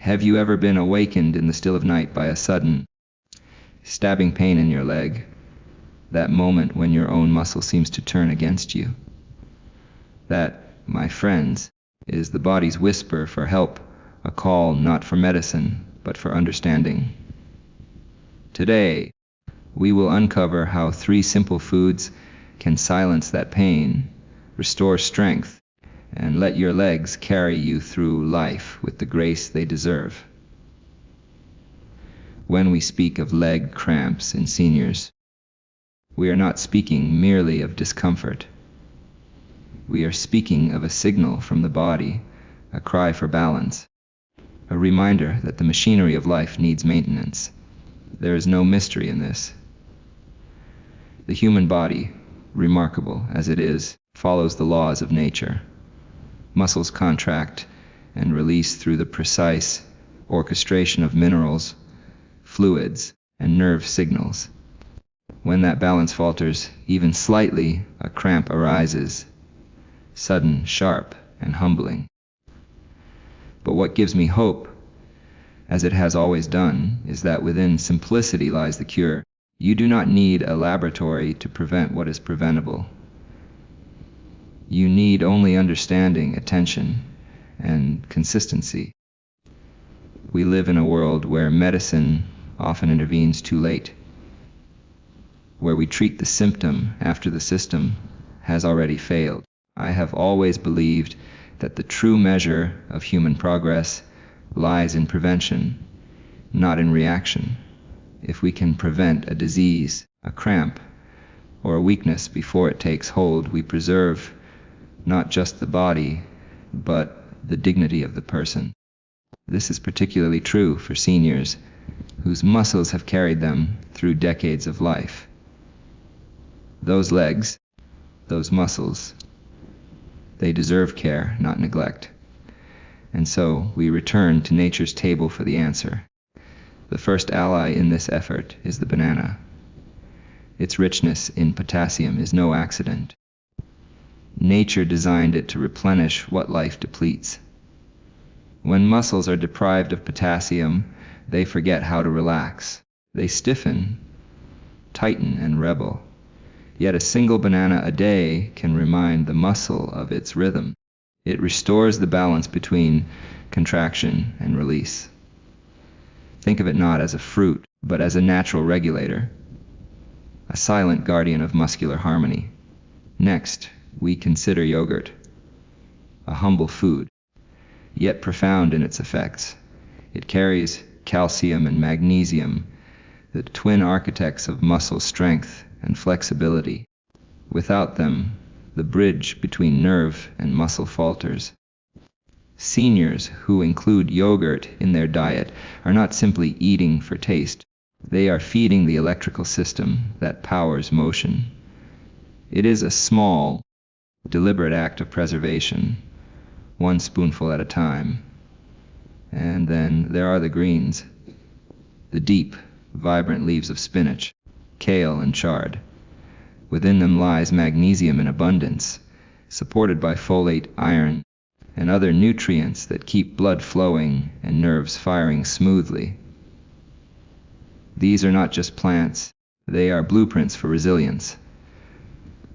Have you ever been awakened in the still of night by a sudden, stabbing pain in your leg? That moment when your own muscle seems to turn against you. That, my friends, is the body's whisper for help, a call not for medicine, but for understanding. Today, we will uncover how 3 simple foods can silence that pain, restore strength, and let your legs carry you through life with the grace they deserve. When we speak of leg cramps in seniors, we are not speaking merely of discomfort. We are speaking of a signal from the body, a cry for balance, a reminder that the machinery of life needs maintenance. There is no mystery in this. The human body, remarkable as it is, follows the laws of nature. Muscles contract and release through the precise orchestration of minerals, fluids, and nerve signals. When that balance falters, even slightly, a cramp arises, sudden, sharp, and humbling. But what gives me hope, as it has always done, is that within simplicity lies the cure. You do not need a laboratory to prevent what is preventable. You need only understanding, attention, and consistency. We live in a world where medicine often intervenes too late, where we treat the symptom after the system has already failed. I have always believed that the true measure of human progress lies in prevention, not in reaction. If we can prevent a disease, a cramp, or a weakness before it takes hold, we preserve not just the body, but the dignity of the person. This is particularly true for seniors whose muscles have carried them through decades of life. Those legs, those muscles, they deserve care, not neglect. And so we return to nature's table for the answer. The first ally in this effort is the banana. Its richness in potassium is no accident. Nature designed it to replenish what life depletes. When muscles are deprived of potassium, they forget how to relax. They stiffen, tighten, and rebel. Yet a single banana a day can remind the muscle of its rhythm. It restores the balance between contraction and release. Think of it not as a fruit, but as a natural regulator, a silent guardian of muscular harmony. Next, we consider yogurt, a humble food, yet profound in its effects. It carries calcium and magnesium, the twin architects of muscle strength and flexibility. Without them, the bridge between nerve and muscle falters. Seniors who include yogurt in their diet are not simply eating for taste. They are feeding the electrical system that powers motion. It is a small, deliberate act of preservation, 1 spoonful at a time. And then there are the greens, the deep, vibrant leaves of spinach, kale, and chard. Within them lies magnesium in abundance, supported by folate, iron, and other nutrients that keep blood flowing and nerves firing smoothly. These are not just plants, they are blueprints for resilience.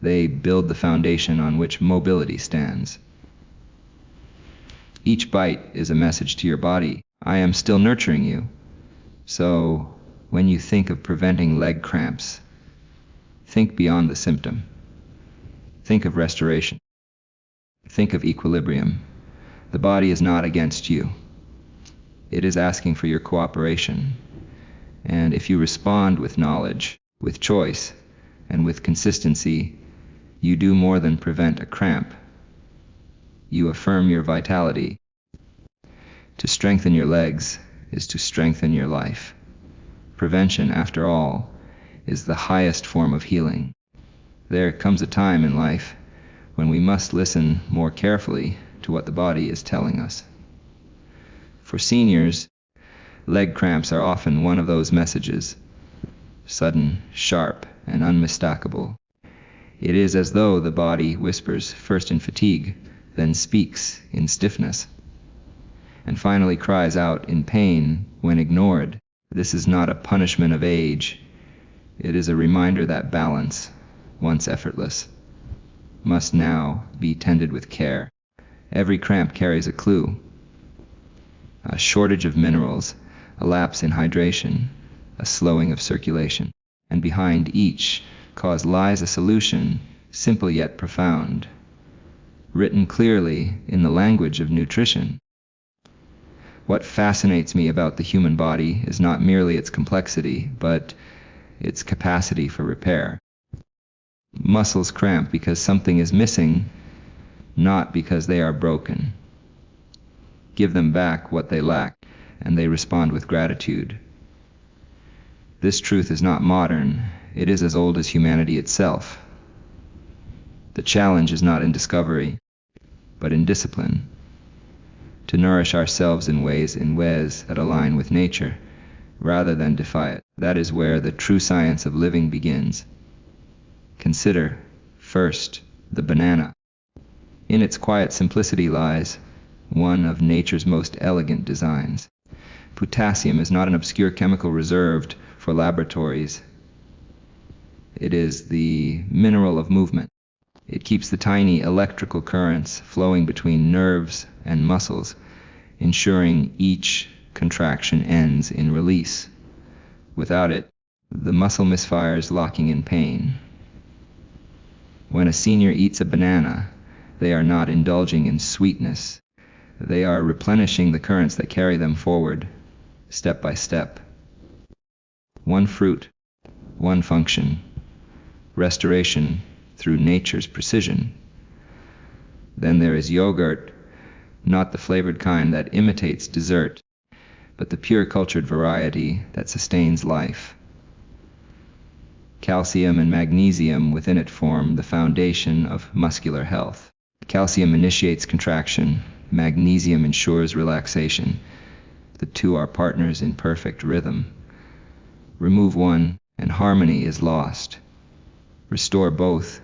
They build the foundation on which mobility stands. Each bite is a message to your body. I am still nurturing you. So, when you think of preventing leg cramps, think beyond the symptom. Think of restoration. Think of equilibrium. The body is not against you. It is asking for your cooperation. And if you respond with knowledge, with choice, and with consistency, you do more than prevent a cramp. You affirm your vitality. To strengthen your legs is to strengthen your life. Prevention, after all, is the highest form of healing. There comes a time in life when we must listen more carefully to what the body is telling us. For seniors, leg cramps are often one of those messages, sudden, sharp, and unmistakable. It is as though the body whispers first in fatigue, then speaks in stiffness. and finally cries out in pain when ignored. This is not a punishment of age. It is a reminder that balance, once effortless, must now be tended with care. Every cramp carries a clue: a shortage of minerals, a lapse in hydration, a slowing of circulation. And behind each cause lies a solution, simple yet profound, written clearly in the language of nutrition. What fascinates me about the human body is not merely its complexity, but its capacity for repair. Muscles cramp because something is missing, not because they are broken. Give them back what they lack, and they respond with gratitude. This truth is not modern. It is as old as humanity itself. The challenge is not in discovery, but in discipline. To nourish ourselves in ways that align with nature, rather than defy it. That is where the true science of living begins. Consider, first, the banana. In its quiet simplicity lies one of nature's most elegant designs. Potassium is not an obscure chemical reserved for laboratories. It is the mineral of movement. It keeps the tiny electrical currents flowing between nerves and muscles, ensuring each contraction ends in release. Without it, the muscle misfires, locking in pain. When a senior eats a banana, they are not indulging in sweetness. They are replenishing the currents that carry them forward, step by step. One fruit, one function, restoration through nature's precision. Then there is yogurt, not the flavored kind that imitates dessert, but the pure cultured variety that sustains life. Calcium and magnesium within it form the foundation of muscular health. Calcium initiates contraction, magnesium ensures relaxation. The two are partners in perfect rhythm. Remove one, and harmony is lost. Restore both,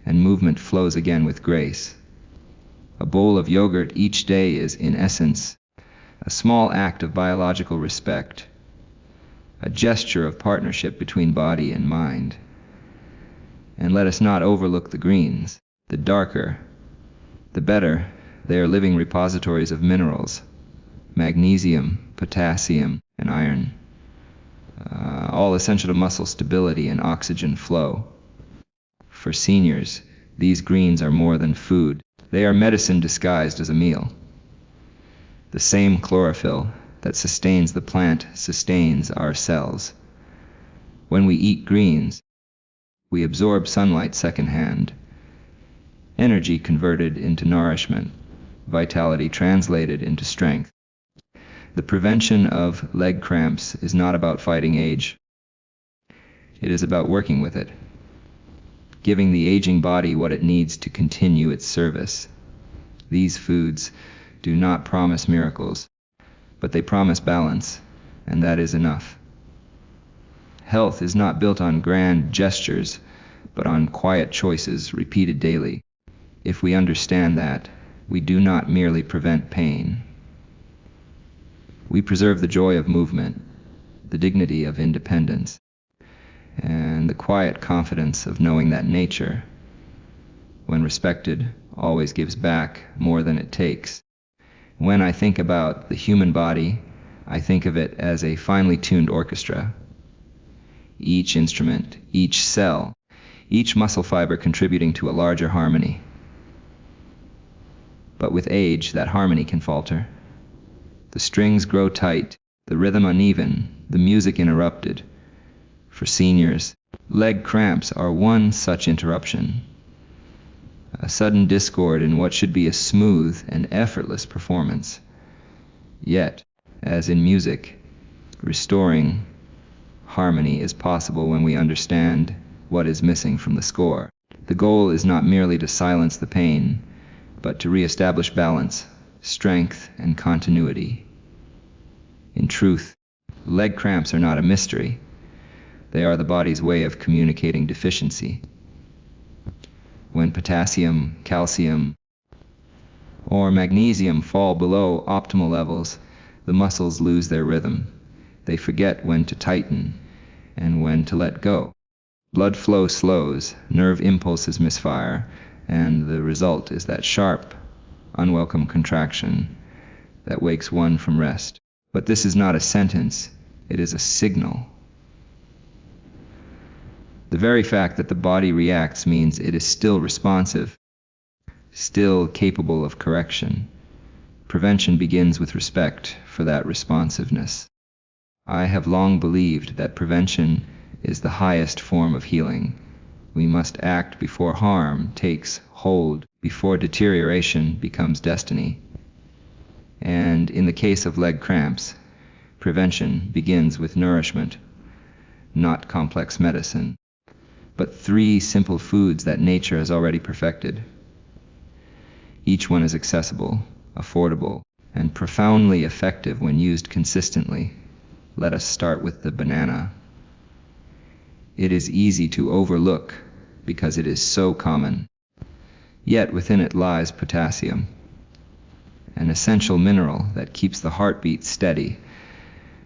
and movement flows again with grace. A bowl of yogurt each day is, in essence, a small act of biological respect, a gesture of partnership between body and mind. And let us not overlook the greens. The darker, the better. They are living repositories of minerals, magnesium, potassium, and iron, all essential to muscle stability and oxygen flow. For seniors, these greens are more than food. They are medicine disguised as a meal. The same chlorophyll that sustains the plant sustains our cells. When we eat greens, we absorb sunlight secondhand, energy converted into nourishment, vitality translated into strength. The prevention of leg cramps is not about fighting age. It is about working with it, giving the aging body what it needs to continue its service. These foods do not promise miracles, but they promise balance, and that is enough. Health is not built on grand gestures, but on quiet choices repeated daily. If we understand that, we do not merely prevent pain. We preserve the joy of movement, the dignity of independence, and the quiet confidence of knowing that nature, when respected, always gives back more than it takes. When I think about the human body, I think of it as a finely tuned orchestra. Each instrument, each cell, each muscle fiber contributing to a larger harmony. But with age, that harmony can falter. The strings grow tight, the rhythm uneven, the music interrupted. For seniors, leg cramps are one such interruption. A sudden discord in what should be a smooth and effortless performance. Yet, as in music, restoring harmony is possible when we understand what is missing from the score. The goal is not merely to silence the pain, but to reestablish balance, strength, and continuity. In truth, leg cramps are not a mystery. They are the body's way of communicating deficiency. When potassium, calcium, or magnesium fall below optimal levels, the muscles lose their rhythm. They forget when to tighten and when to let go. Blood flow slows, nerve impulses misfire, and the result is that sharp, unwelcome contraction that wakes one from rest. But this is not a sentence, it is a signal. The very fact that the body reacts means it is still responsive, still capable of correction. Prevention begins with respect for that responsiveness. I have long believed that prevention is the highest form of healing. We must act before harm takes hold, before deterioration becomes destiny. And in the case of leg cramps, prevention begins with nourishment, not complex medicine, but 3 simple foods that nature has already perfected. Each one is accessible, affordable, and profoundly effective when used consistently. Let us start with the banana. It is easy to overlook because it is so common. Yet within it lies potassium, an essential mineral that keeps the heartbeat steady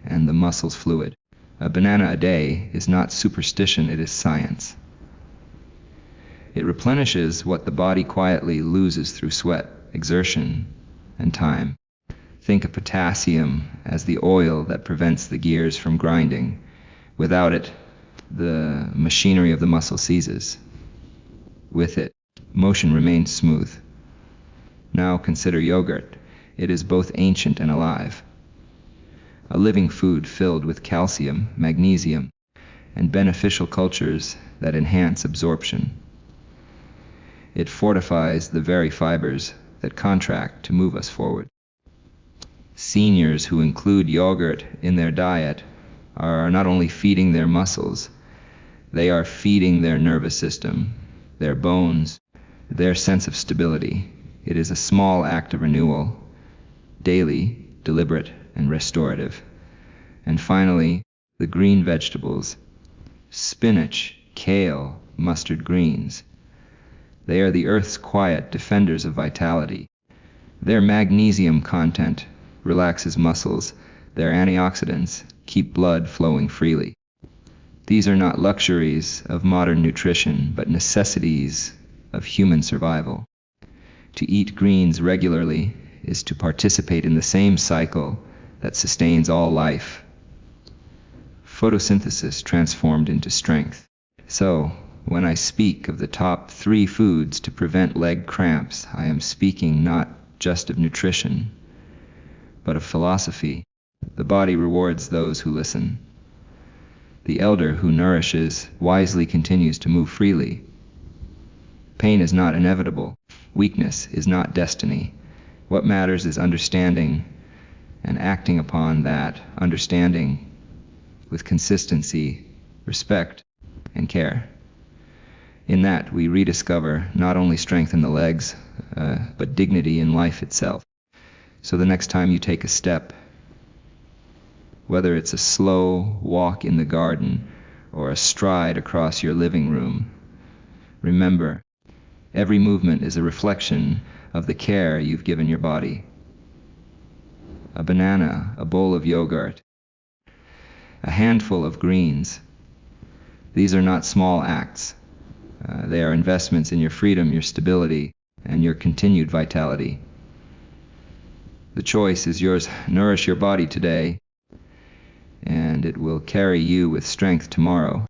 and the muscles fluid. A banana a day is not superstition, it is science. It replenishes what the body quietly loses through sweat, exertion, and time. Think of potassium as the oil that prevents the gears from grinding. Without it, the machinery of the muscle seizes. With it, motion remains smooth. Now consider yogurt. It is both ancient and alive. A living food filled with calcium, magnesium, and beneficial cultures that enhance absorption. It fortifies the very fibers that contract to move us forward. Seniors who include yogurt in their diet are not only feeding their muscles, they are feeding their nervous system, their bones, their sense of stability. It is a small act of renewal, daily, deliberate, and restorative. And finally, the green vegetables, spinach, kale, mustard greens. They are the earth's quiet defenders of vitality. Their magnesium content relaxes muscles. Their antioxidants keep blood flowing freely. These are not luxuries of modern nutrition, but necessities of human survival. To eat greens regularly is to participate in the same cycle that sustains all life. Photosynthesis transformed into strength. So, when I speak of the top 3 foods to prevent leg cramps, I am speaking not just of nutrition, but of philosophy. The body rewards those who listen. The elder who nourishes wisely continues to move freely. Pain is not inevitable. Weakness is not destiny. What matters is understanding and acting upon that understanding with consistency, respect, and care. In that, we rediscover not only strength in the legs, but dignity in life itself. So the next time you take a step, whether it's a slow walk in the garden or a stride across your living room, remember, every movement is a reflection of the care you've given your body. A banana, a bowl of yogurt, a handful of greens. These are not small acts. They are investments in your freedom, your stability, and your continued vitality. The choice is yours. Nourish your body today, and it will carry you with strength tomorrow.